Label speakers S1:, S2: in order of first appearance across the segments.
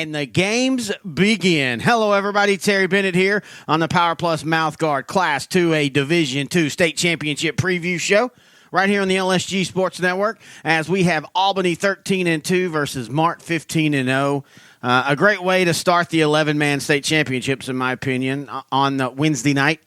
S1: and the games begin. Hello, everybody. Terry Bennett here on the Power Plus Mouthguard Class 2A Division II State Championship Preview Show right here on the LSG Sports Network as we have Albany 13-2 versus Mart 15-0. A great way to start the 11-man state championships, in my opinion, on the Wednesday night.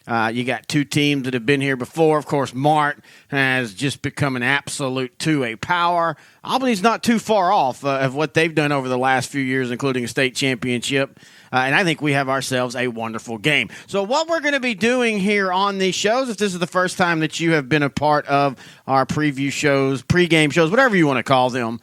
S1: You got two teams that have been here before. Of course, Mart has just become an absolute 2A power. Albany's not too far off of what they've done over the last few years, including a state championship. And I think we have ourselves a wonderful game. So what we're going to be doing here on these shows, if this is the first time that you have been a part of our preview shows, pregame shows, whatever you want to call them,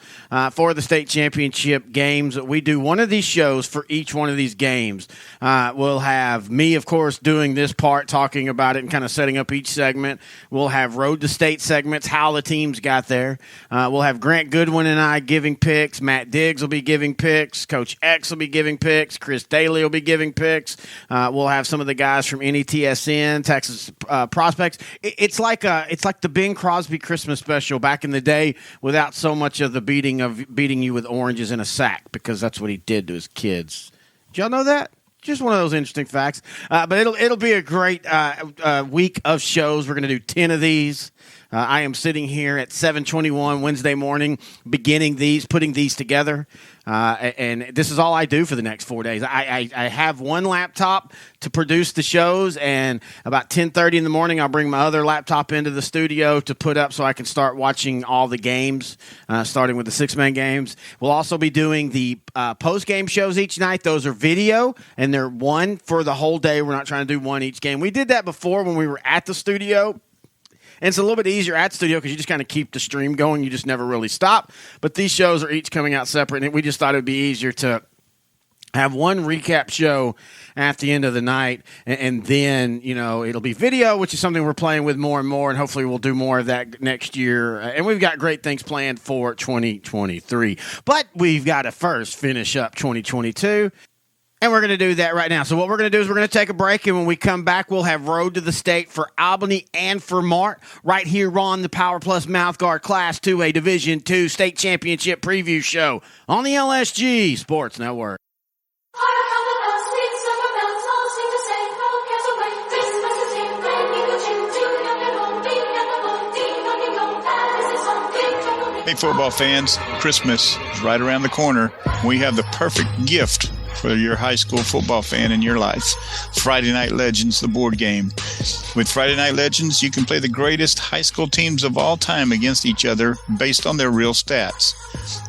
S1: for the state championship games, we do one of these shows for each one of these games. We'll have me, of course, doing this part, talking about it and kind of setting up each segment. We'll have Road to State segments, how the teams got there. We'll have Grant Goodwin and I giving picks. Matt Diggs will be giving picks. Coach X will be giving picks. Chris Daly will be giving picks. We'll have some of the guys from NETSN, Texas Prospects. It's like the Bing Crosby Christmas special back in the day, without so much of the beating you with oranges in a sack, because that's what he did to his kids. Did y'all know that? Just one of those interesting facts. But it'll be a great week of shows. We're going to do 10 of these. I am sitting here at 7:21 Wednesday morning, putting these together. And this is all I do for the next 4 days. I have one laptop to produce the shows, and about 10:30 in the morning, I'll bring my other laptop into the studio to put up so I can start watching all the games, starting with the six-man games. We'll also be doing the post-game shows each night. Those are video, and they're one for the whole day. We're not trying to do one each game. We did that before when we were at the studio. And it's a little bit easier at studio because you just kind of keep the stream going. You just never really stop. But these shows are each coming out separate, and we just thought it would be easier to have one recap show at the end of the night, and then, it'll be video, which is something we're playing with more and more, and hopefully we'll do more of that next year. And we've got great things planned for 2023. But we've got to first finish up 2022. And we're going to do that right now. So what we're going to do is we're going to take a break, and when we come back, we'll have Road to the State for Albany and for Mart right here on the Power Plus Mouthguard Class 2A Division II State Championship Preview Show on the LSG Sports Network.
S2: Hey, football fans, Christmas is right around the corner. We have the perfect gift for your high school football fan in your life. Friday Night Legends, the board game. With Friday Night Legends, you can play the greatest high school teams of all time against each other based on their real stats.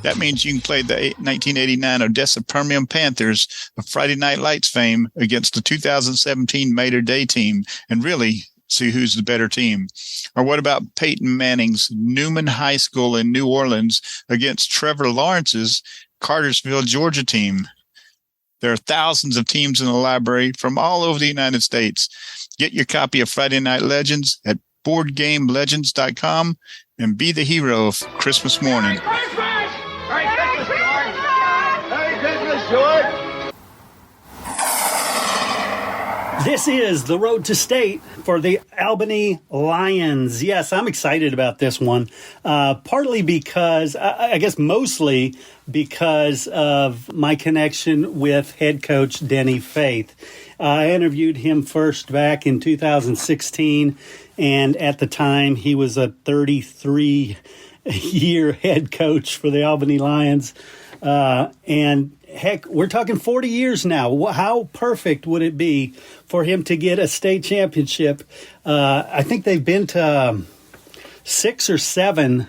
S2: That means you can play the 1989 Odessa Permian Panthers of Friday Night Lights fame against the 2017 Mater Day team and really see who's the better team. Or what about Peyton Manning's Newman High School in New Orleans against Trevor Lawrence's Cartersville, Georgia team? There are thousands of teams in the library from all over the United States. Get your copy of Friday Night Legends at BoardGameLegends.com and be the hero of Christmas morning.
S3: Merry Christmas! Merry Christmas, George! Merry Christmas, George!
S4: This is the Road to State for the Albany Lions. Yes, I'm excited about this one, partly because, I guess mostly because of my connection with head coach Denny Faith. I interviewed him first back in 2016, and at the time he was a 33-year head coach for the Albany Lions, and heck, we're talking 40 years now. How perfect would it be for him to get a state championship? I think they've been to 6 or 7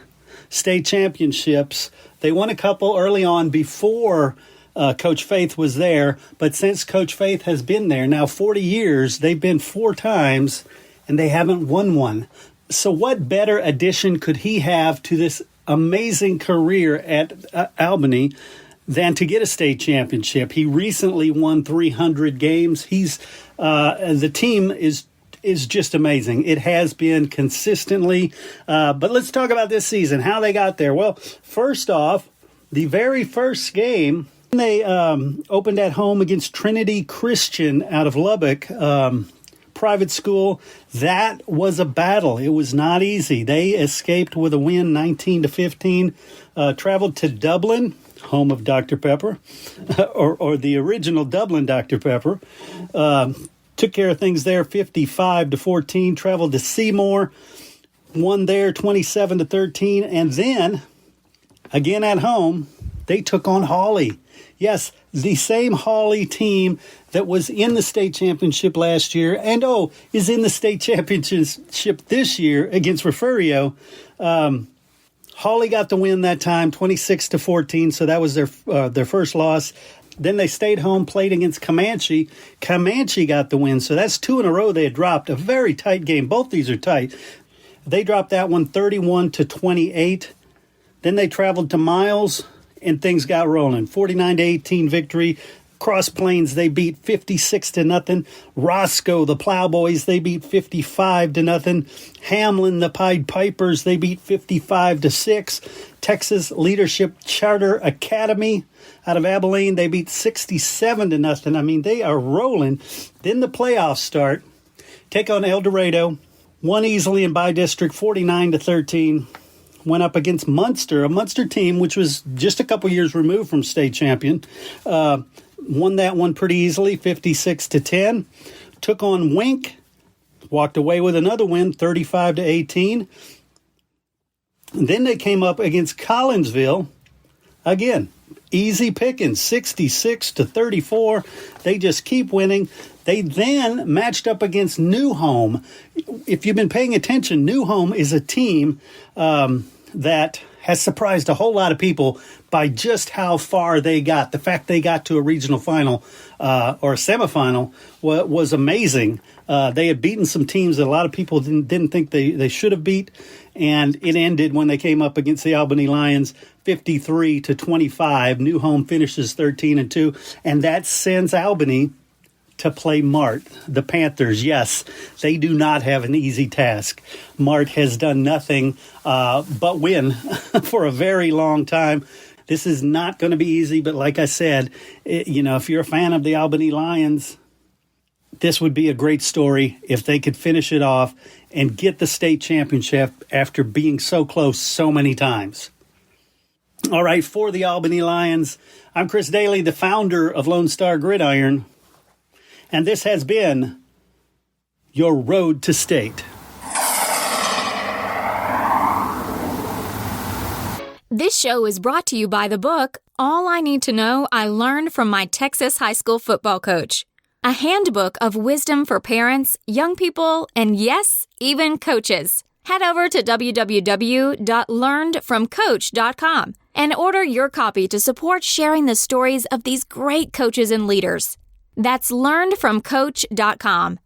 S4: state championships. They won a couple early on before Coach Faith was there. But since Coach Faith has been there now 40 years, they've been 4 times, and they haven't won one. So what better addition could he have to this amazing career at Albany than to get a state championship? He recently won 300 games. The team is just amazing. It has been consistently. But let's talk about this season, how they got there. Well, first off, the very first game, they opened at home against Trinity Christian out of Lubbock, private school. That was a battle. It was not easy. They escaped with a win, 19-15. Traveled to Dublin, home of Dr. Pepper, or the original Dublin Dr. Pepper. Took care of things there, 55-14. Traveled to Seymour, won there, 27-13. And then, again at home, they took on Hawley. Yes, the same Hawley team that was in the state championship last year and, is in the state championship this year against Refugio. Hawley got the win that time, 26-14, so that was their first loss. Then they stayed home, played against Comanche. Comanche got the win, so that's 2 in a row they had dropped. A very tight game. Both these are tight. They dropped that one 31-28. Then they traveled to Miles, and things got rolling. 49-18 victory. Cross Plains, they beat 56-0. Roscoe, the Plowboys, they beat 55-0. Hamlin, the Pied Pipers, they beat 55-6. Texas Leadership Charter Academy out of Abilene, they beat 67-0. I mean, they are rolling. Then the playoffs start. Take on El Dorado. Won easily in by district, 49-13. Went up against Munster, a Munster team which was just a couple years removed from state champion. Won that one pretty easily, 56-10. Took on Wink, walked away with another win, 35-18. And then they came up against Collinsville. Again, easy pickings, 66-34. They just keep winning. They then matched up against New Home. If you've been paying attention, New Home is a team that has surprised a whole lot of people by just how far they got. The fact they got to a regional final or a semifinal was amazing. They had beaten some teams that a lot of people didn't think they should have beat, and it ended when they came up against the Albany Lions, 53-25. New Home finishes 13-2, and that sends Albany to play Mart, the Panthers. Yes, they do not have an easy task. Mart has done nothing but win for a very long time. This is not going to be easy, but like I said, if you're a fan of the Albany Lions, this would be a great story if they could finish it off and get the state championship after being so close so many times. All right, for the Albany Lions, I'm Chris Daly, the founder of Lone Star Gridiron, and this has been your Road to State.
S5: This show is brought to you by the book, All I Need to Know I Learned from My Texas High School Football Coach. A handbook of wisdom for parents, young people, and yes, even coaches. Head over to www.learnedfromcoach.com and order your copy to support sharing the stories of these great coaches and leaders. That's learnedfromcoach.com.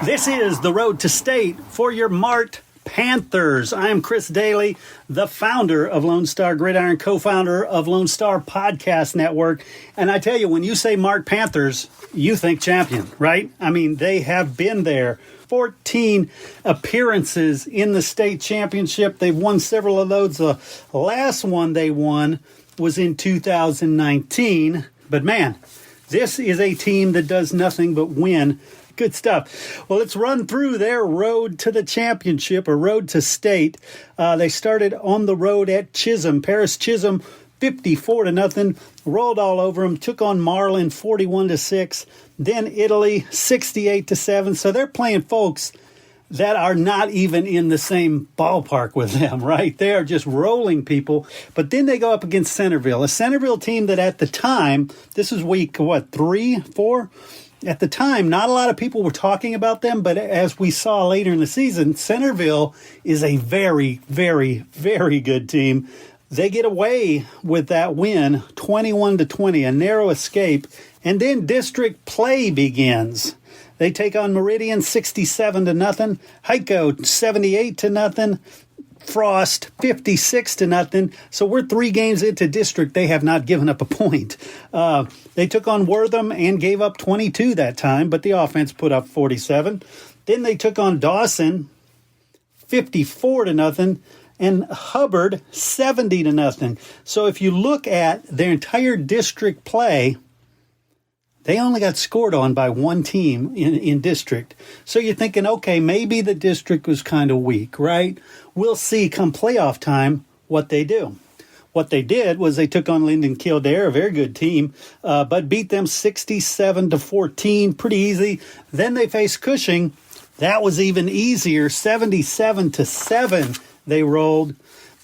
S4: This is the Road to State for your Mart Panthers. I'm Chris Daly, the founder of Lone Star Gridiron, co-founder of Lone Star Podcast Network. And I tell you, when you say Mart Panthers, you think champion, right? I mean, they have been there. 14 appearances in the state championship. They've won several of those. The last one they won was in 2019. But man, this is a team that does nothing but win. Good stuff. Well, let's run through their road to the championship, or road to state. They started on the road at Chisholm. Paris Chisholm, 54-0, rolled all over them. Took on Marlin, 41-6. Then Italy, 68-7. So they're playing folks that are not even in the same ballpark with them, right? They are just rolling people. But then they go up against Centerville, a Centerville team that at the time, this is week, 3, 4? At the time, not a lot of people were talking about them, but as we saw later in the season, Centerville is a very, very, very good team. They get away with that win, 21-20, a narrow escape, and then district play begins. They take on Meridian, 67-0, Heiko, 78-0, Frost, 56-0. So we're 3 games into district. They have not given up a point. They took on Wortham and gave up 22 that time, but the offense put up 47. Then they took on Dawson, 54-0, and Hubbard, 70-0. So if you look at their entire district play, they only got scored on by one team in district. So you're thinking, okay, maybe the district was kind of weak, right? We'll see come playoff time what they do. What they did was they took on Linden Kildare, a very good team, but beat them 67-14, pretty easy. Then they faced Cushing. That was even easier, 77-7 they rolled.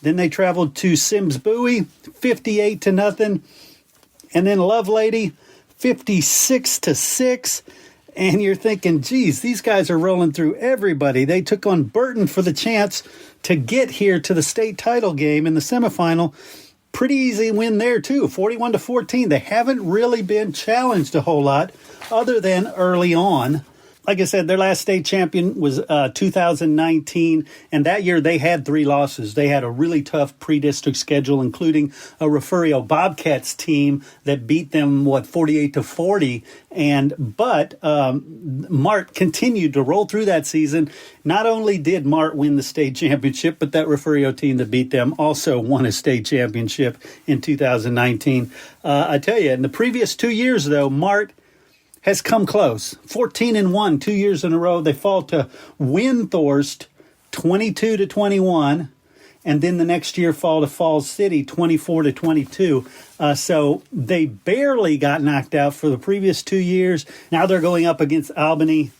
S4: Then they traveled to Sims Bowie, 58-0. And then Lovelady, 56-6. And you're thinking, geez, these guys are rolling through everybody. They took on Burton for the chance to get here to the state title game in the semifinal. Pretty easy win there, too, 41-14. They haven't really been challenged a whole lot other than early on. Like I said, their last state champion was 2019, and that year they had 3 losses. They had a really tough pre-district schedule, including a Refugio Bobcats team that beat them, 48-40. But Mart continued to roll through that season. Not only did Mart win the state championship, but that Refugio team that beat them also won a state championship in 2019. I tell you, in the previous 2 years, though, Mart has come close. 14-1, 2 years in a row. They fall to Windthorst 22-21, and then the next year fall to Falls City 24-22. So they barely got knocked out for the previous 2 years. Now they're going up against Albany,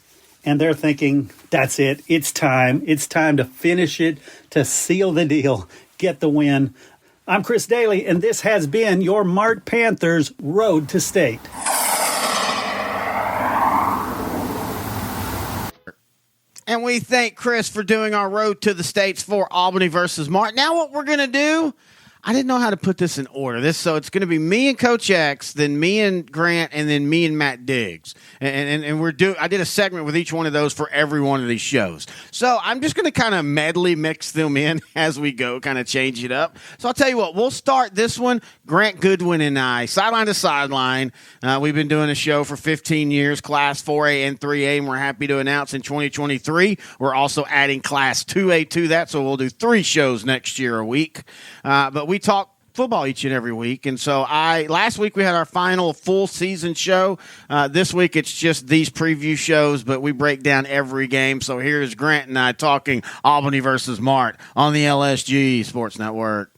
S4: and they're thinking, that's it. It's time. It's time to finish it, to seal the deal, get the win. I'm Chris Daly, and this has been your Mart Panthers Road to State.
S1: And we thank Chris for doing our Road to the States for Albany versus Mart. Now what we're going to do, I didn't know how to put this in order. So it's going to be me and Coach X, then me and Grant, and then me and Matt Diggs. And I did a segment with each one of those for every one of these shows. So I'm just going to kind of medley mix them in as we go, kind of change it up. So I'll tell you what, we'll start this one, Grant Goodwin and I, sideline to sideline. We've been doing a show for 15 years, Class 4A and 3A, and we're happy to announce in 2023 we're also adding Class 2A to that, so we'll do 3 shows next year a week. But we talk football each and every week, and so last week we had our final full season show. This week it's just these preview shows, but we break down every game. So here's Grant and I talking Albany versus Mart on the LSG Sports Network.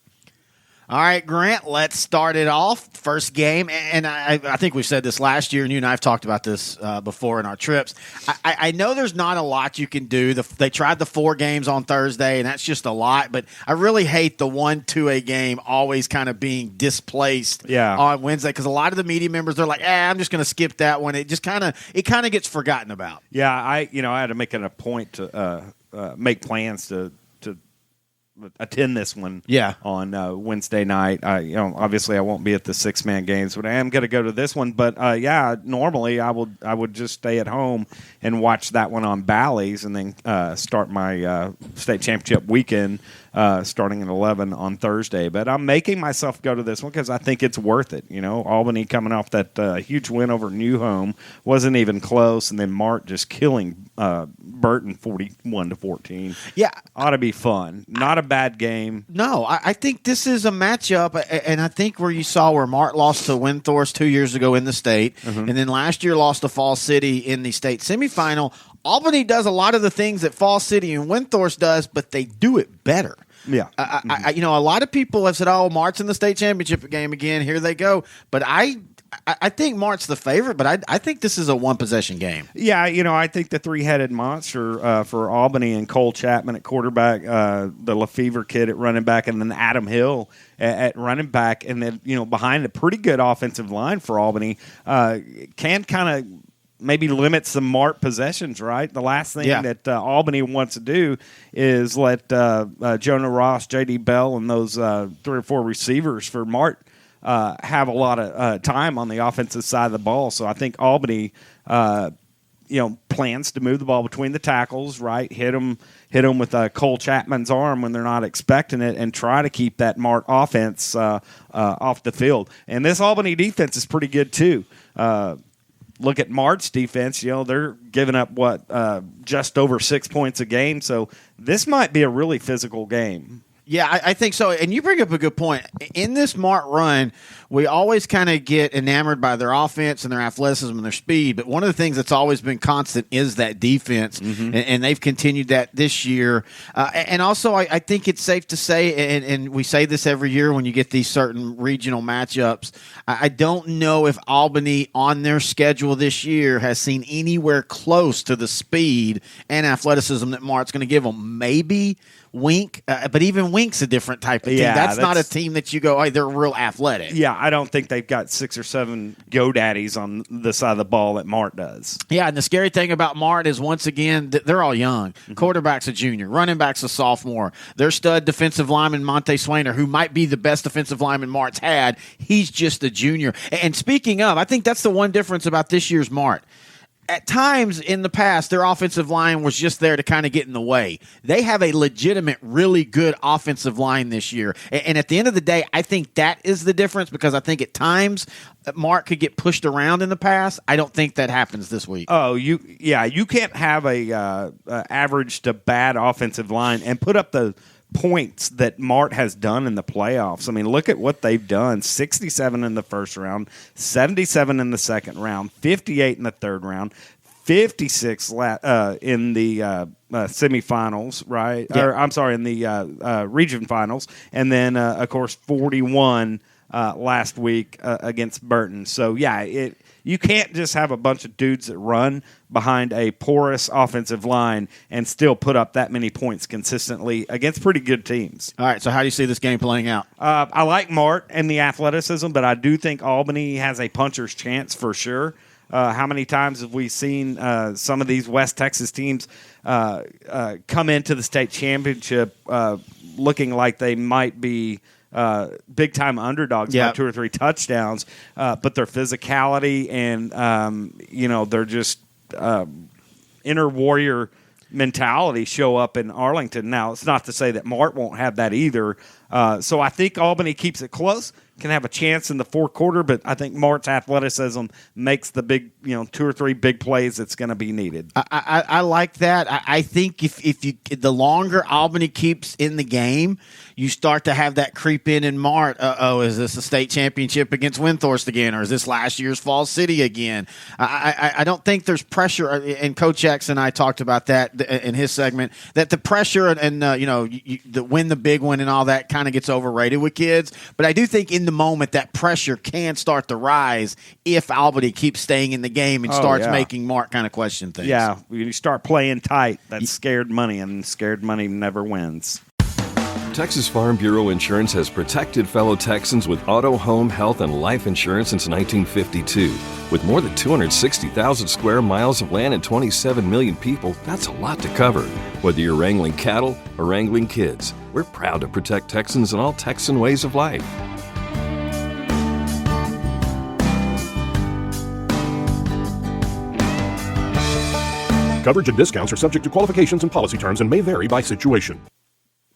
S1: All right, Grant, let's start it off. First game, and I think we said this last year, and you and I have talked about this before in our trips. I know there's not a lot you can do. They tried the 4 games on Thursday, and that's just a lot, but I really hate the 1-2A game always kind of being displaced on Wednesday, because a lot of the media members, they're like, I'm just going to skip that one. It just kind of gets forgotten about.
S6: Yeah, I had to make it a point to make plans to attend this one on Wednesday night. Obviously I won't be at the 6-man games, but I am going to go to this one. But normally I would just stay at home and watch that one on Bally's, and then start my state championship weekend starting at 11 on Thursday. But I'm making myself go to this one because I think it's worth it. Albany coming off that huge win over New Home, wasn't even close, and then Mart just killing Burton 41-14.
S1: Yeah,
S6: ought to be fun. Not a bad game.
S1: No, I think this is a matchup, and I think where you saw where Mart lost to Windthorst 2 years ago in the state, and then last year lost to Fall City in the state semifinal. Albany does a lot of the things that Fall City and Windthorst does, but they do it better.
S6: Yeah.
S1: A lot of people have said, Mart's in the state championship game again. Here they go. But I think Mart's the favorite, but I think this is a one-possession game.
S6: Yeah, I think the 3-headed monster for Albany and Cole Chapman at quarterback, the Lefevre kid at running back, and then Adam Hill at running back, and then, behind a pretty good offensive line for Albany, can kind of maybe limit some Mart possessions, right? The last thing that Albany wants to do is let Jonah Ross, J.D. Bell, and those 3 or 4 receivers for Mart have a lot of time on the offensive side of the ball. So I think Albany, plans to move the ball between the tackles, right? Hit them with Cole Chapman's arm when they're not expecting it, and try to keep that Mart offense off the field. And this Albany defense is pretty good too. Look at Mart's defense. They're giving up just over 6 points a game. So this might be a really physical game.
S1: Yeah, I think so. And you bring up a good point. In this Mart run, we always kind of get enamored by their offense and their athleticism and their speed. But one of the things that's always been constant is that defense. Mm-hmm. And they've continued that this year. And also, I think it's safe to say, and we say this every year when you get these certain regional matchups, I don't know if Albany on their schedule this year has seen anywhere close to the speed and athleticism that Mart's going to give them. Maybe Wink, but even Wink's a different type of team. That's not a team that you go, hey, they're real athletic.
S6: Yeah, I don't think they've got 6 or 7 GoDaddies on the side of the ball that Mart does.
S1: Yeah, and the scary thing about Mart is, once again, they're all young. Mm-hmm. Quarterback's a junior. Running back's a sophomore. Their stud defensive lineman, Monte Swainer, who might be the best defensive lineman Mart's had, he's just a junior. And speaking of, I think that's the one difference about this year's Mart. At times in the past, their offensive line was just there to kind of get in the way. They have a legitimate, really good offensive line this year. And at the end of the day, I think that is the difference, because I think at times Mark could get pushed around in the past. I don't think that happens this week.
S6: Oh, you can't have a average to bad offensive line and put up the points that Mart has done in the playoffs. I mean, look at what they've done. 67 in the first round, 77 in the second round, 58 in the third round, 56 in the semifinals, right?
S1: Yeah.
S6: Or I'm sorry, in the region finals, and then of course 41 last week against Burton. So yeah, you can't just have a bunch of dudes that run behind a porous offensive line and still put up that many points consistently against pretty good teams.
S1: All right, so how do you see this game playing out?
S6: I like Mart and the athleticism, but I do think Albany has a puncher's chance for sure. How many times have we seen some of these West Texas teams come into the state championship looking like they might be big-time underdogs by 2 or 3 touchdowns, but their physicality and, they're just inner warrior mentality show up in Arlington. Now, it's not to say that Mart won't have that either. So I think Albany keeps it close, can have a chance in the fourth quarter, but I think Mart's athleticism makes the big, 2 or 3 big plays that's going to be needed.
S1: I like that. I think if the longer Albany keeps in the game, you start to have that creep in Mart. Is this a state championship against Windthorst again, or is this last year's Falls City again? I don't think there's pressure, and Coach X and I talked about that in his segment, that the pressure and the win the big one and all that kind of gets overrated with kids. But I do think in the moment that pressure can start to rise if Albany keeps staying in the game and starts making Mart kind of question things.
S6: Yeah, when you start playing tight, that's scared money, and scared money never wins.
S7: Texas Farm Bureau Insurance has protected fellow Texans with auto, home, health, and life insurance since 1952. With more than 260,000 square miles of land and 27 million people, that's a lot to cover. Whether you're wrangling cattle or wrangling kids, we're proud to protect Texans in all Texan ways of life.
S8: Coverage and discounts are subject to qualifications and policy terms and may vary by situation.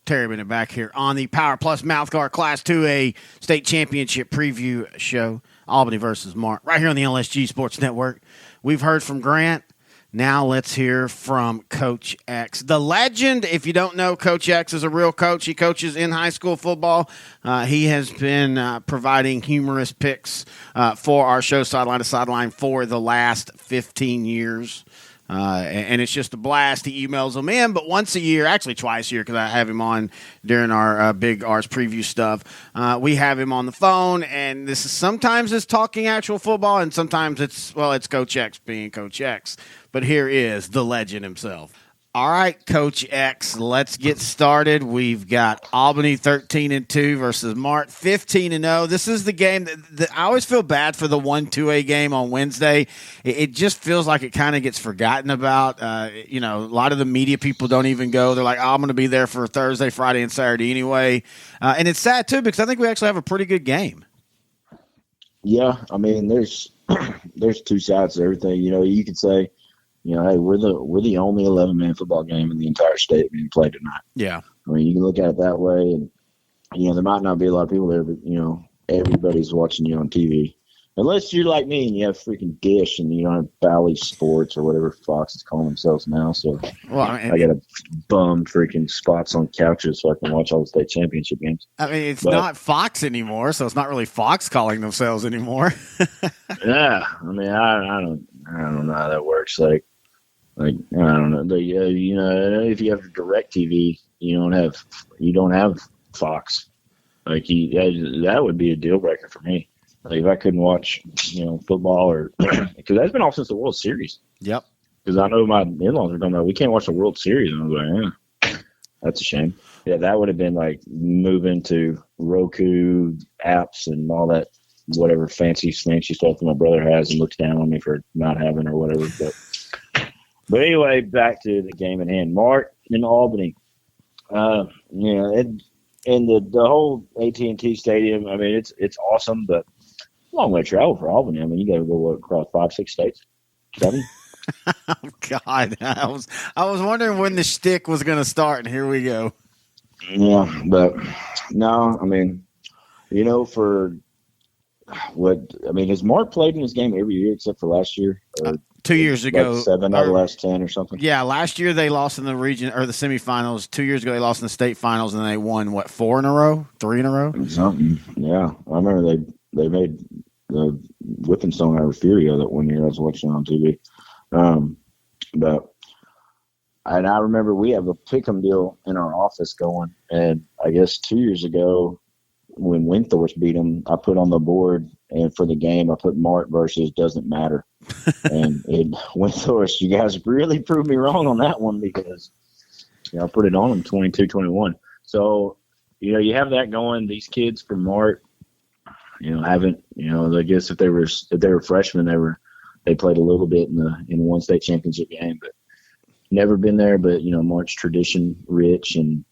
S1: Terry Bennett back here on the Power Plus Mouthguard Class 2A State Championship Preview Show, Albany versus Mart, right here on the LSG Sports Network. We've heard from Grant. Now let's hear from Coach X. The legend, if you don't know, Coach X is a real coach. He coaches in high school football. He has been providing humorous picks for our show, Sideline to Sideline, for the last 15 years. And it's just a blast. He emails them in, but once a year, actually twice a year, because I have him on during our big Ars preview stuff. We have him on the phone, and this is sometimes it's talking actual football, and sometimes it's Coach X being Coach X. But here is the legend himself. All right, Coach X, let's get started. We've got Albany 13-2 versus Mart 15-0. This is the game that I always feel bad for the 1-2A game on Wednesday. It just feels like it kind of gets forgotten about. A lot of the media people don't even go. They're like, I'm going to be there for Thursday, Friday, and Saturday anyway. And it's sad, too, because I think we actually have a pretty good game.
S9: Yeah, I mean, there's 2 sides to everything. You could say, hey, we're the only 11-man football game in the entire state being played tonight.
S1: Yeah.
S9: I mean, you can look at it that way, and there might not be a lot of people there, but everybody's watching you on TV. Unless you're like me and you have freaking Dish and you don't have Bally Sports or whatever Fox is calling themselves now. So I got a bum freaking spots on couches so I can watch all the state championship games.
S1: I mean, it's not Fox anymore, so it's not really Fox calling themselves anymore.
S9: Yeah, I mean, I don't know how that works. Like I don't know. If you have DirecTV, you don't have Fox. Like that would be a deal breaker for me. Like if I couldn't watch, football or because that's been off since the World Series.
S1: Yep.
S9: Because I know my in-laws are talking about we can't watch the World Series, and I was like, that's a shame. Yeah, that would have been like moving to Roku apps and all that whatever fancy stuff that my brother has and looks down on me for not having or whatever. But anyway, back to the game at hand. Mark in Albany. And the whole AT&T Stadium. I mean, it's awesome, but long way to travel for Albany. I mean, you got to go across 5-6 states, 7.
S1: Oh God, I was wondering when the shtick was going to start, and here we go.
S9: Yeah, but no, I mean, for what I mean, has Mark played in this game every year except for last year?
S1: 2 years ago,
S9: like 7 out of the last 10 or something.
S1: Yeah, last year they lost in the region or the semifinals. 2 years ago they lost in the state finals, and they won 4 in a row, 3 in a row.
S9: Something. Yeah, I remember they made the Whipping Stone out of Furio that one year. I was watching on TV. And I remember we have a pick'em deal in our office going, and I guess 2 years ago when Windthorst beat them, I put on the board and for the game I put Mart versus Doesn't Matter. And Windthorst, you guys really proved me wrong on that one because I put it on them 22-21. So you have that going. These kids from Mart, haven't I guess if they were freshmen they played a little bit in one state championship game, but never been there. But Mart's tradition rich, and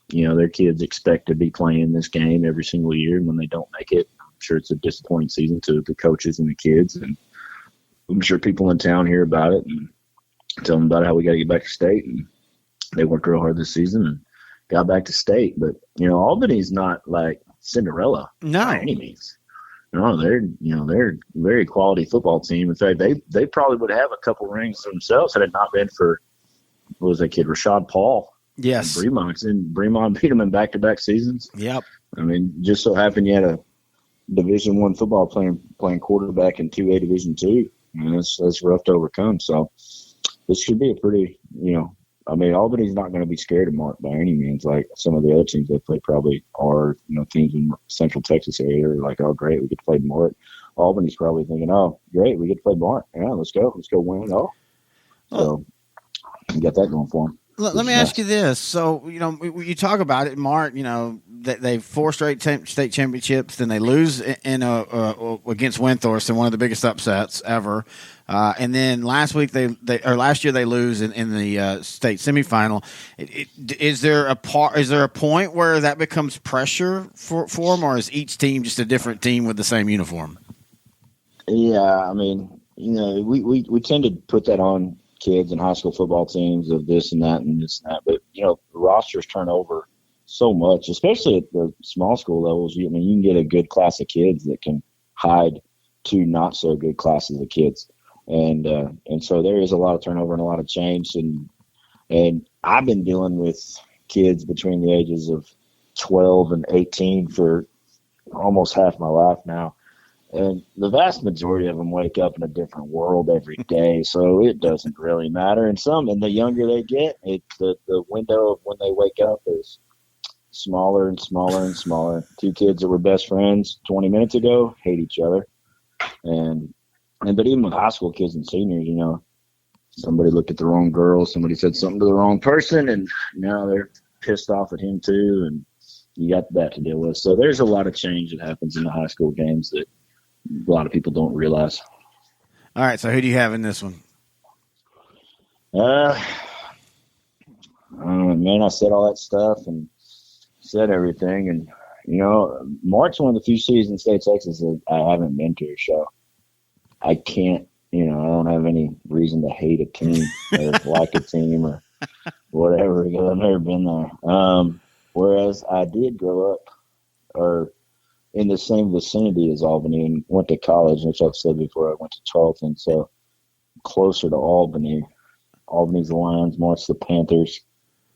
S9: their kids expect to be playing this game every single year. And when they don't make it, I'm sure it's a disappointing season to the coaches and the kids. And I'm sure people in town hear about it and tell them about how we got to get back to state. And they worked real hard this season and got back to state. But Albany's not like Cinderella by any means. No, they're a very quality football team. In fact, they probably would have a couple rings themselves had it not been for what was that kid, Rashad Paul.
S1: Yes,
S9: Bremont beat them in back-to-back seasons.
S1: Yep. I
S9: mean, just so happened you had a Division I football playing quarterback in 2A Division II. I mean, that's rough to overcome. So this should be a pretty, Albany's not going to be scared of Mark by any means. Like some of the other teams they play probably are, teams in Central Texas area are like, oh, great, we get to play Mark. Albany's probably thinking, oh, great, we get to play Mark. Yeah, let's go win it all. So you got that going for them.
S1: Let me ask you this. So, you talk about it, Mark, they 4 straight state championships, then they lose against Windthorst in one of the biggest upsets ever. And then last year they lose in the state semifinal. Is there a point where that becomes pressure for them, or is each team just a different team with the same uniform?
S9: Yeah, I mean, we tend to put that on kids and high school football teams of this and that and this and that. But, rosters turn over so much, especially at the small school levels. You can get a good class of kids that can hide 2 not so good classes of kids. And so there is a lot of turnover and a lot of change. And I've been dealing with kids between the ages of 12 and 18 for almost half my life now. And the vast majority of them wake up in a different world every day, so it doesn't really matter. And the younger they get, the window of when they wake up is smaller and smaller and smaller. 2 kids that were best friends 20 minutes ago hate each other. But even with high school kids and seniors, somebody looked at the wrong girl, somebody said something to the wrong person, and now they're pissed off at him too, and you got that to deal with. So there's a lot of change that happens in the high school games that a lot of people don't realize.
S1: All right, so who do you have in this one?
S9: Man, I said all that stuff and said everything, and Mark's one of the few cities in state Texas that I haven't been to, so I can't. I don't have any reason to hate a team or like a team or whatever because I've never been there. Whereas I did grow up, or in the same vicinity as Albany and went to college, which I've said before. I went to Charlton, so closer to Albany. Albany's the Lions, Mark's the Panthers.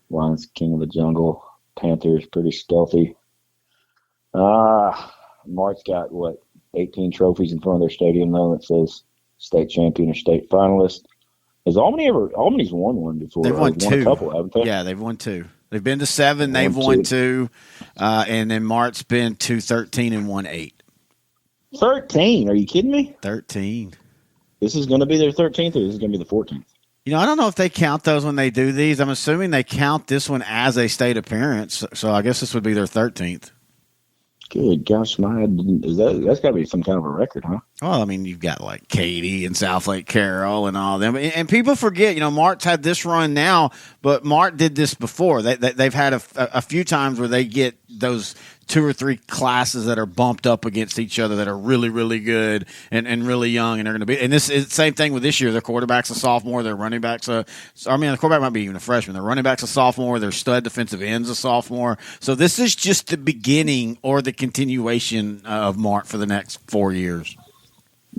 S9: Lions, king of the jungle. Panthers, pretty stealthy. Mark's got, 18 trophies in front of their stadium, though, that says state champion or state finalist. Has Albany's won one before?
S1: They've won 2.
S9: A couple, haven't they?
S1: Yeah, they've won 2. They've been to 7. They've won 2. And then Mark's been to 13 and won 8.
S9: 13? Are you kidding me?
S1: 13.
S9: This is going to be their 13th, or this is going to be the 14th?
S1: I don't know if they count those when they do these. I'm assuming they count this one as a state appearance, so I guess this would be their 13th.
S9: Good gosh, that's got to be some kind of a record, huh?
S1: Well, I mean, you've got like Katy and South Lake Carroll and all them, and people forget. Mark's had this run now, but Mark did this before. They've had a few times where they get those 2 or 3 classes that are bumped up against each other that are really, really good and really young, and they're going to be. And this is the same thing with this year. Their quarterback's a sophomore. Their running back's the quarterback might be even a freshman. Their running back's a sophomore. Their stud defensive end's a sophomore. So this is just the beginning or the continuation of Mark for the next 4 years.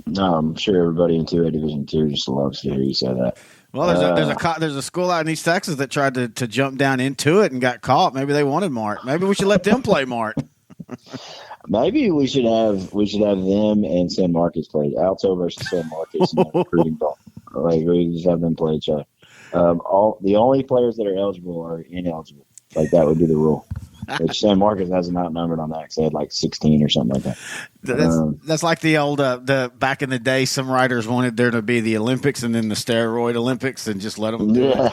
S9: No, I'm sure everybody in 2A Division II just loves to hear you say that.
S1: Well, there's a school out in East Texas that tried to jump down into it and got caught. Maybe they wanted Mark. Maybe we should let them play Mark.
S9: Maybe we should have them and San Marcos play Alto versus San Marcos in the recruiting ball. Like we just have them play each other. The only players that are eligible are ineligible. Like that would be the rule. Which San Marcos hasn't outnumbered on that because they had like 16 or something like that.
S1: That's like the old the back in the day. Some writers wanted there to be the Olympics and then the steroid Olympics and just let them do it.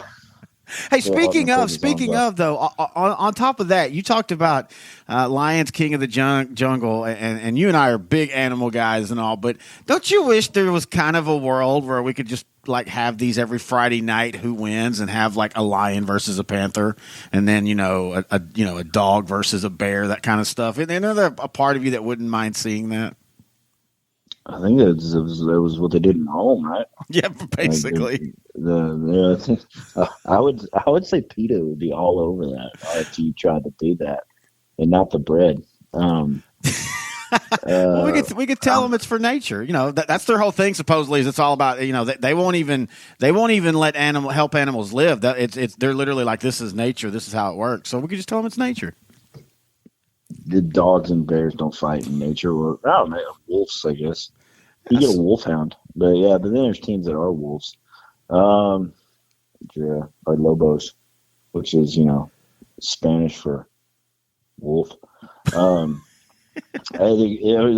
S1: Hey, speaking of though, on top of that, you talked about Lions King of the Jungle, and you and I are big animal guys and all. But don't you wish there was kind of a world where we could just like have these every Friday night, who wins, and have like a lion versus a panther, and then a dog versus a bear, that kind of stuff. And there's a part of you that wouldn't mind seeing that.
S9: I think it was what they did in Rome, right?
S1: Yeah, basically.
S9: I would say PETA would be all over that if you tried to do that, and not the bread.
S1: Well, we could tell them it's for nature. That's their whole thing. Supposedly, is it's all about. They won't even let help animals live. They're literally like, this is nature. This is how it works. So we could just tell them it's nature.
S9: The dogs and bears don't fight in nature. Well, I don't know, wolves, I guess. You get a wolfhound, but then there's teams that are wolves. Or lobos, which is Spanish for wolf. The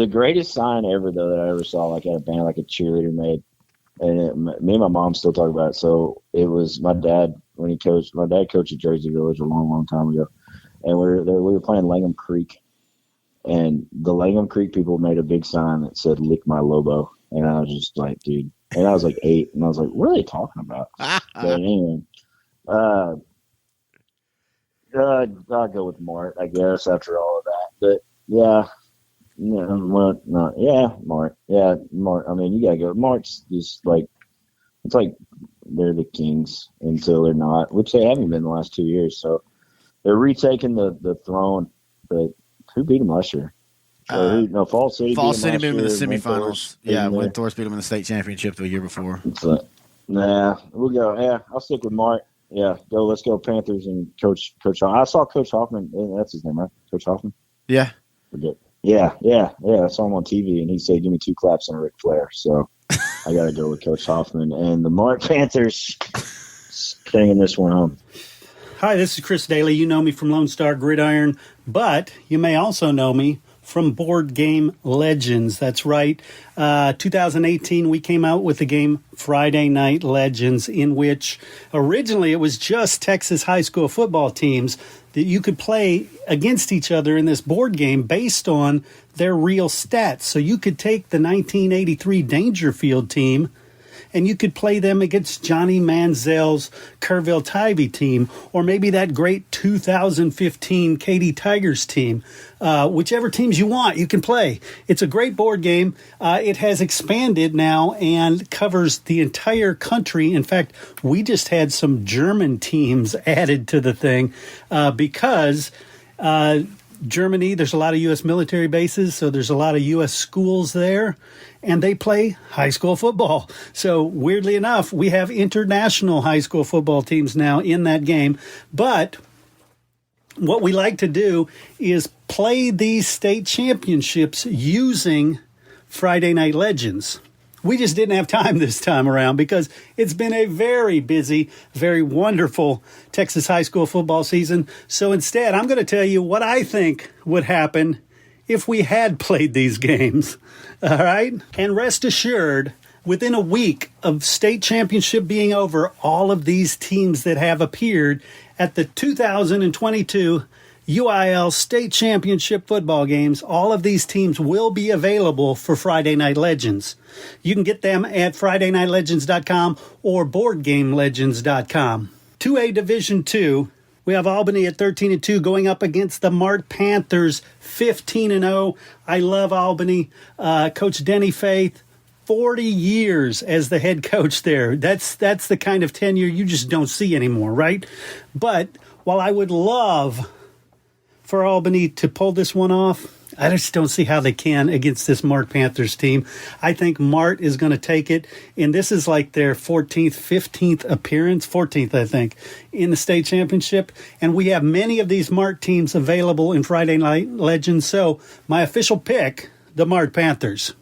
S9: greatest sign ever though that I ever saw, like at a band, like a cheerleader made, and me and my mom still talk about it. So it was my dad when he coached. My dad coached at Jersey Village a long, long time ago, and we were playing Langham Creek. And the Langham Creek people made a big sign that said, "Lick my Lobo." And I was just like, dude. And I was like 8. And I was like, what are they talking about? But anyway, I'll go with Mark, I guess, after all of that. But, Mark. Yeah, Mark. I mean, you got to go. Mark's just like, it's like they're the kings until they're not, which they haven't been the last 2 years. So they're retaking the throne. But who beat them last year? Fall City.
S1: Fall City beat them in the semifinals. Windthorst beat them in the state championship the year before.
S9: We'll go. Yeah, I'll stick with Mark. Yeah, let's go Panthers and Coach Hoffman. I saw Coach Hoffman. That's his name, right? Coach Hoffman.
S1: Yeah.
S9: Yeah. I saw him on TV, and he said, "Give me 2 claps and a Ric Flair." So I got to go with Coach Hoffman and the Mark Panthers, carrying this one home.
S4: Hi, this is Chris Daly. You know me from Lone Star Gridiron, but you may also know me from Board Game Legends. That's right. 2018, we came out with the game Friday Night Legends, in which originally it was just Texas high school football teams that you could play against each other in this board game based on their real stats. So you could take the 1983 Dangerfield team and you could play them against Johnny Manziel's Kerrville Tivy team, or maybe that great 2015 Katy Tigers team. Whichever teams you want, you can play. It's a great board game. It has expanded now and covers the entire country. In fact, we just had some German teams added to the thing because Germany, there's a lot of U.S. military bases, so there's a lot of U.S. schools there, and they play high school football. So weirdly enough, we have international high school football teams now in that game. But what we like to do is play these state championships using Friday Night Legends. We just didn't have time this time around because it's been a very busy, very wonderful Texas high school football season. So instead, I'm going to tell you what I think would happen if we had played these games. All right? And rest assured, within a week of state championship being over, all of these teams that have appeared at the 2022 UIL state championship football games, all of these teams will be available for Friday Night Legends. You can get them at FridayNightLegends.com or BoardGameLegends.com. 2A Division II, we have Albany at 13-2 going up against the Mart Panthers 15-0. I love Albany. Coach Denny Faith, 40 years as the head coach there. That's the kind of tenure you just don't see anymore, right? But while I would love for Albany to pull this one off, I just don't see how they can against this Mart Panthers team. I think Mart is going to take it, and this is like their 14th, 15th appearance, 14th, I think, in the state championship. And we have many of these Mart teams available in Friday Night Legends. So my official pick, the Mart Panthers.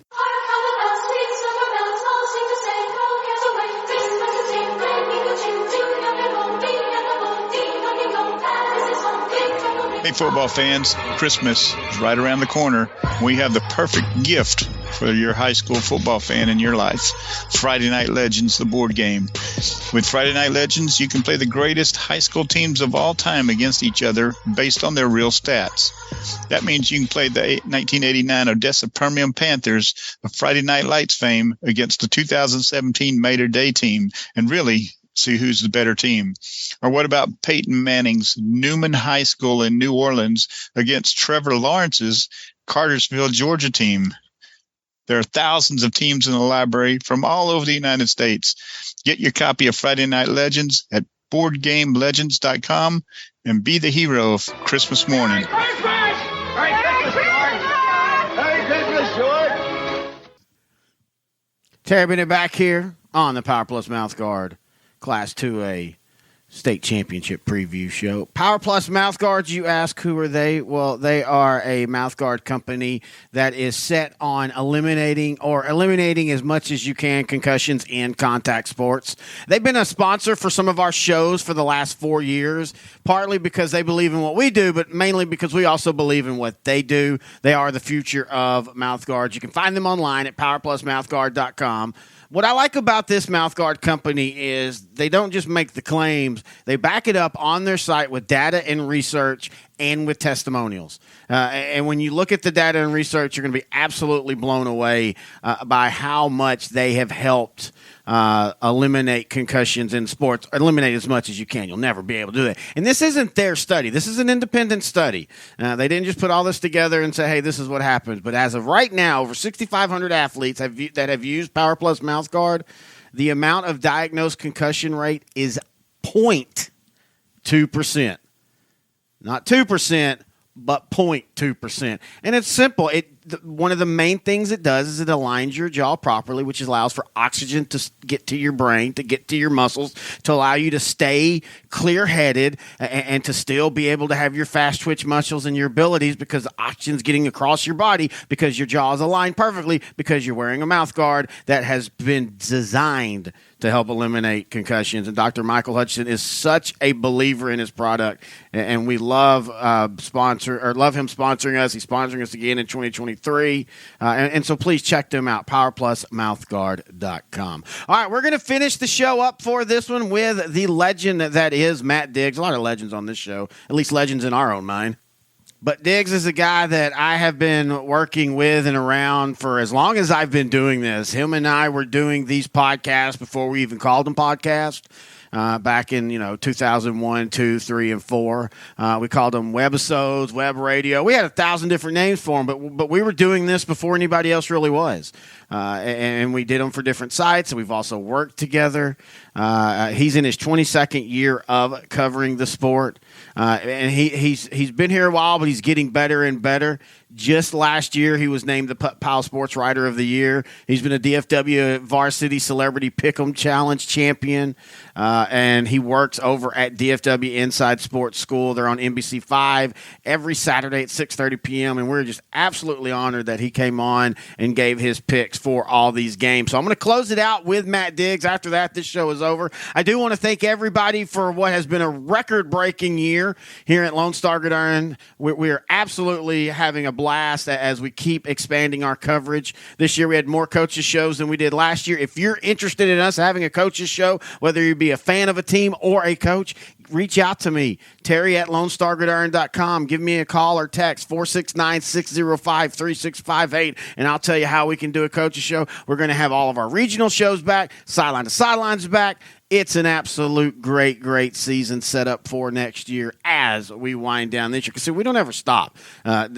S2: Hey, football fans, Christmas is right around the corner. We have the perfect gift for your high school football fan in your life. Friday Night Legends, the board game. With Friday Night Legends, you can play the greatest high school teams of all time against each other based on their real stats. That means you can play the 1989 Odessa Permian Panthers of Friday Night Lights fame against the 2017 Mater Day team and really see who's the better team. Or what about Peyton Manning's Newman High School in New Orleans against Trevor Lawrence's Cartersville, Georgia team? There are thousands of teams in the library from all over the United States. Get your copy of Friday Night Legends at BoardGameLegends.com and be the hero of Christmas morning.
S3: Merry Christmas, George!
S1: Terry Bennett back here on the Power Plus Mouth Guard Class 2A State Championship Preview Show. Power Plus Mouth Guards, you ask, who are they? Well, they are a mouth guard company that is set on eliminating as much as you can concussions in contact sports. They've been a sponsor for some of our shows for the last 4 years, partly because they believe in what we do, but mainly because we also believe in what they do. They are the future of mouth guards. You can find them online at powerplusmouthguard.com. What I like about this mouthguard company is they don't just make the claims. They back it up on their site with data and research and with testimonials. And when you look at the data and research, you're going to be absolutely blown away by how much they have helped eliminate concussions in sports, eliminate as much as you can. You'll never be able to do that. And this isn't their study. This is an independent study. They didn't just put all this together and say, hey, this is what happens. But as of right now, over 6,500 athletes that have used Power Plus Mouth Guard, the amount of diagnosed concussion rate is 0.2%. Not 2%, but 0.2%. And it's simple. One of the main things it does is it aligns your jaw properly, which allows for oxygen to get to your brain, to get to your muscles, to allow you to stay clear-headed and to still be able to have your fast twitch muscles and your abilities because the oxygen's getting across your body because your jaw is aligned perfectly because you're wearing a mouth guard that has been designed to help eliminate concussions. And Dr. Michael Hutchinson is such a believer in his product, and we love him sponsoring us. He's sponsoring us again in 2023. And so please check them out, powerplusmouthguard.com. All right, we're going to finish the show up for this one with the legend that is Matt Diggs. A lot of legends on this show, at least legends in our own mind. But Diggs is a guy that I have been working with and around for as long as I've been doing this. Him and I were doing these podcasts before we even called them podcasts. back in 2001, 2, 3, and 4. We called them webisodes, web radio. We had 1,000 different names for them, but we were doing this before anybody else really was. And we did them for different sites. We've also worked together. He's in his 22nd year of covering the sport, and he's been here a while, but he's getting better and better. Just last year, he was named the Powell Sports Writer of the Year. He's been a DFW Varsity Celebrity Pick'em Challenge champion, and he works over at DFW Inside Sports School. They're on NBC5 every Saturday at 6:30 p.m., and we're just absolutely honored that he came on and gave his picks for all these games. So I'm going to close it out with Matt Diggs. After that, this show is over. I do want to thank everybody for what has been a record-breaking year here at Lone Star Gridiron. We are absolutely having a blast as we keep expanding our coverage. This year we had more coaches shows than we did last year. If you're interested in us having a coaches show, whether you be a fan of a team or a coach, reach out to me, Terry at LoneStarGridiron.com. Give me a call or text 469-605-3658, and I'll tell you how we can do a coaches show. We're going to have all of our regional shows back, sideline to sideline's back. It's an absolute great season set up for next year as we wind down this year. Because we don't ever stop.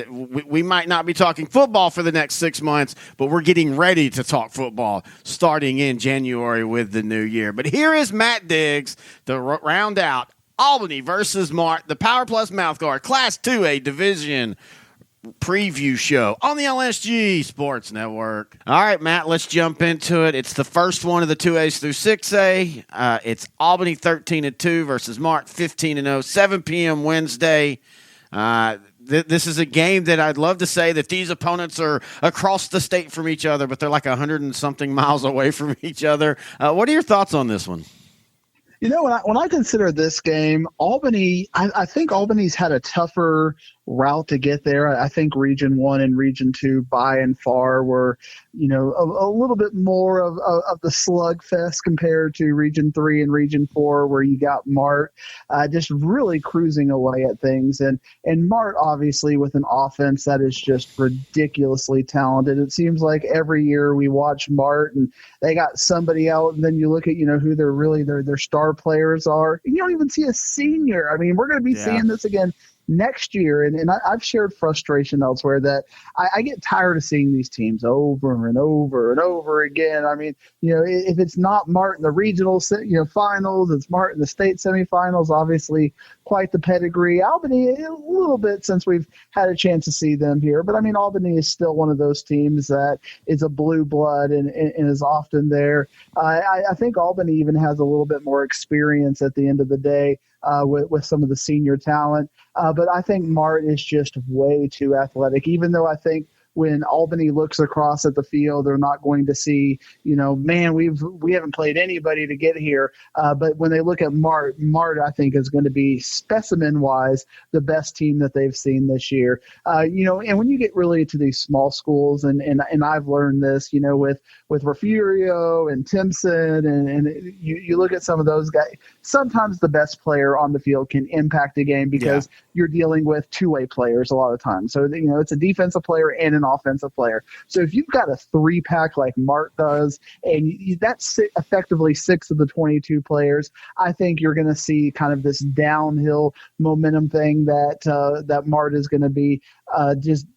S1: We might not be talking football for the next 6 months, but we're getting ready to talk football starting in January with the new year. But here is Matt Diggs to round out Albany versus Mart, the Power Plus Mouthguard Class 2A Division preview show on the LSG Sports Network. All right, Matt, let's jump into it. It's the first one of the 2As through 6A. It's Albany 13-2 versus Mart 15-0, 7 p.m. Wednesday. This is a game that I'd love to say that these opponents are across the state from each other, but they're like 100 and something miles away from each other. What are your thoughts on this one?
S10: When I consider this game, Albany, I think Albany's had a tougher route to get there. I think Region 1 and Region 2 by and far were, a little bit more of the slugfest compared to Region 3 and Region 4, where you got Mart just really cruising away at things. And Mart, obviously, with an offense that is just ridiculously talented. It seems like every year we watch Mart and they got somebody out, and then you look at, who their star players are. And you don't even see a senior. I mean, we're going to be seeing this again next year, and I've shared frustration elsewhere that I get tired of seeing these teams over and over and over again. I mean, if it's not Mart in the regional finals, it's Mart in the state semifinals. Obviously, quite the pedigree. Albany, a little bit since we've had a chance to see them here, but I mean, Albany is still one of those teams that is a blue blood and is often there. I think Albany even has a little bit more experience at the end of the day. With some of the senior talent. But I think Mart is just way too athletic, even though I think when Albany looks across at the field, they're not going to see, man, we haven't played anybody to get here. But when they look at Mart, I think is going to be specimen-wise the best team that they've seen this year. And when you get really to these small schools, and I've learned this, with Refugio and Timpson, and you look at some of those guys, sometimes the best player on the field can impact a game because you're dealing with two-way players a lot of times. So, it's a defensive player and an offensive player. So if you've got a 3-pack like Mart does, and that's effectively 6 of the 22 players, I think you're going to see kind of this downhill momentum thing that Mart is going to be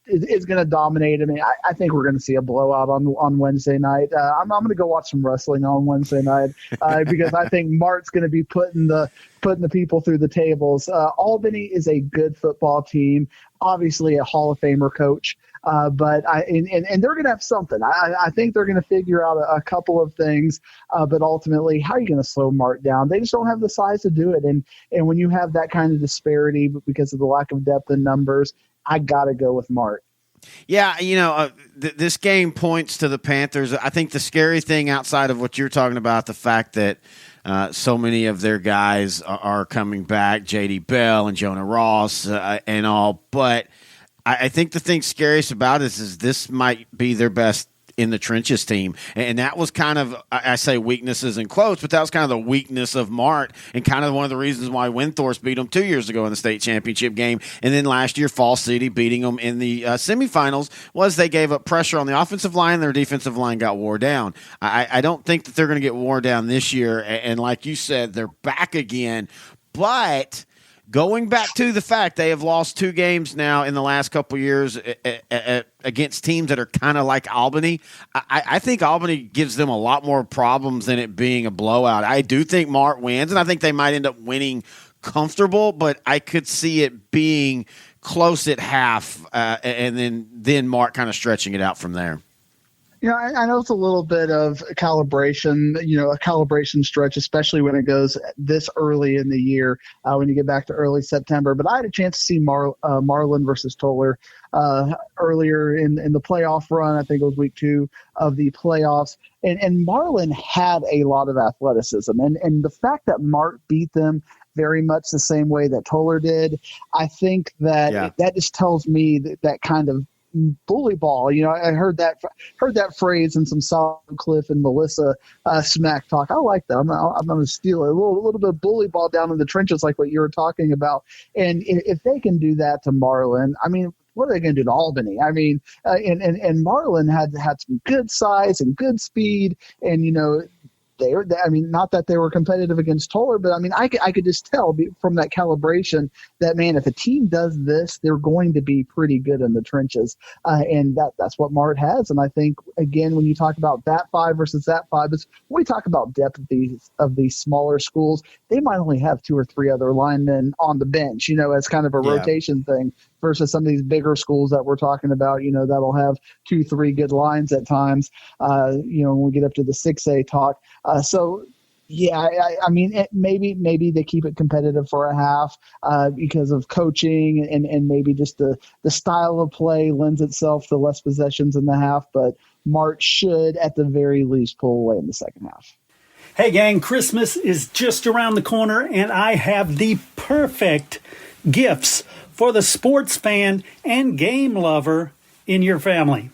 S10: is going to dominate. I mean, I think we're going to see a blowout on Wednesday night. I'm going to go watch some wrestling on Wednesday night because I think Mart's going to be putting the people through the tables. Albany is a good football team, obviously a Hall of Famer coach. But they're going to have something. I think they're going to figure out a couple of things. But ultimately, how are you going to slow Mart down? They just don't have the size to do it. And when you have that kind of disparity because of the lack of depth in numbers, I got to go with Mart.
S1: Yeah, this game points to the Panthers. I think the scary thing outside of what you're talking about, the fact that so many of their guys are coming back, J.D. Bell and Jonah Ross and all, but I think the thing scariest about this is this might be their best in the trenches team. And that was kind of, I say weaknesses in quotes, but that was kind of the weakness of Mart and kind of one of the reasons why Windthorst beat them 2 years ago in the state championship game. And then last year, Fall City beating them in the semifinals was they gave up pressure on the offensive line. Their defensive line got wore down. I don't think that they're going to get worn down this year. And like you said, they're back again. But going back to the fact they have lost 2 games now in the last couple of years against teams that are kind of like Albany, I think Albany gives them a lot more problems than it being a blowout. I do think Mart wins, and I think they might end up winning comfortable, but I could see it being close at half, and then Mart kind of stretching it out from there.
S10: I know it's a little bit of a calibration, a calibration stretch, especially when it goes this early in the year, when you get back to early September. But I had a chance to see Marlin versus Toller earlier in the playoff run. I think it was week 2 of the playoffs. And Marlin had a lot of athleticism. And the fact that Mart beat them very much the same way that Toller did, I think that that just tells me that kind of bully ball. I heard that phrase in some Solid Cliff and Melissa smack talk. I like that. I'm going to steal it. A little bit of bully ball down in the trenches, like what you were talking about. And if they can do that to Marlin, I mean, what are they going to do to Albany? I mean, and Marlin had some good size and good speed, and not that they were competitive against Toller, but I mean, I could just tell from that calibration that, man, if a team does this, they're going to be pretty good in the trenches, and that's what Mart has. And I think, again, when you talk about that 5 versus that 5, when we talk about depth of these smaller schools, they might only have 2 or 3 other linemen on the bench, as kind of a rotation thing, versus some of these bigger schools that we're talking about, that'll have 2, 3 good lines at times, when we get up to the 6A talk. I mean, maybe they keep it competitive for a half because of coaching and maybe just the style of play lends itself to less possessions in the half, but Mart should at the very least pull away in the second half.
S4: Hey gang, Christmas is just around the corner and I have the perfect gifts for the sports fan and game lover in your family.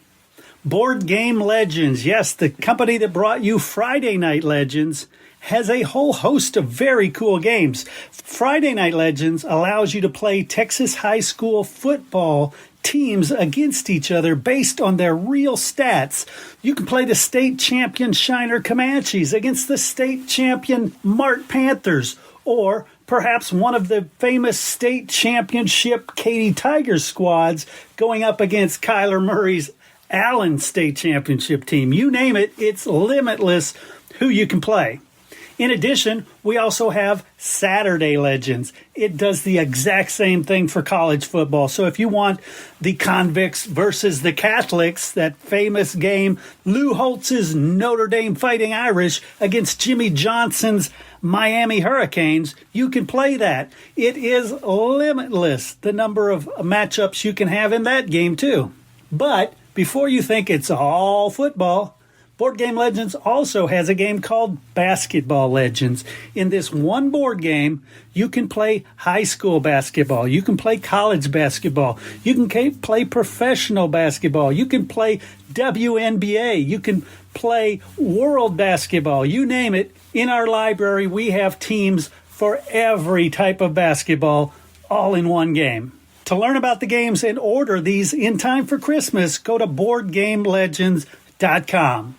S4: Board Game Legends, yes, the company that brought you Friday Night Legends, has a whole host of very cool games. Friday Night Legends allows you to play Texas high school football teams against each other based on their real stats. You can play the state champion Shiner Comanches against the state champion Mart Panthers, or perhaps one of the famous state championship Katy Tigers squads going up against Kyler Murray's Allen State Championship team. You name it, it's limitless who you can play. In addition, we also have Saturday Legends. It does the exact same thing for college football. So if you want the Convicts versus the Catholics, that famous game, Lou Holtz's Notre Dame Fighting Irish against Jimmy Johnson's Miami Hurricanes, you can play that. It is limitless, the number of matchups you can have in that game too. But before you think it's all football, Board Game Legends also has a game called Basketball Legends. In this one board game, you can play high school basketball. You can play college basketball. You can play professional basketball. You can play WNBA. You can play world basketball. You name it. In our library, we have teams for every type of basketball, all in one game. To learn about the games and order these in time for Christmas, go to BoardGameLegends.com.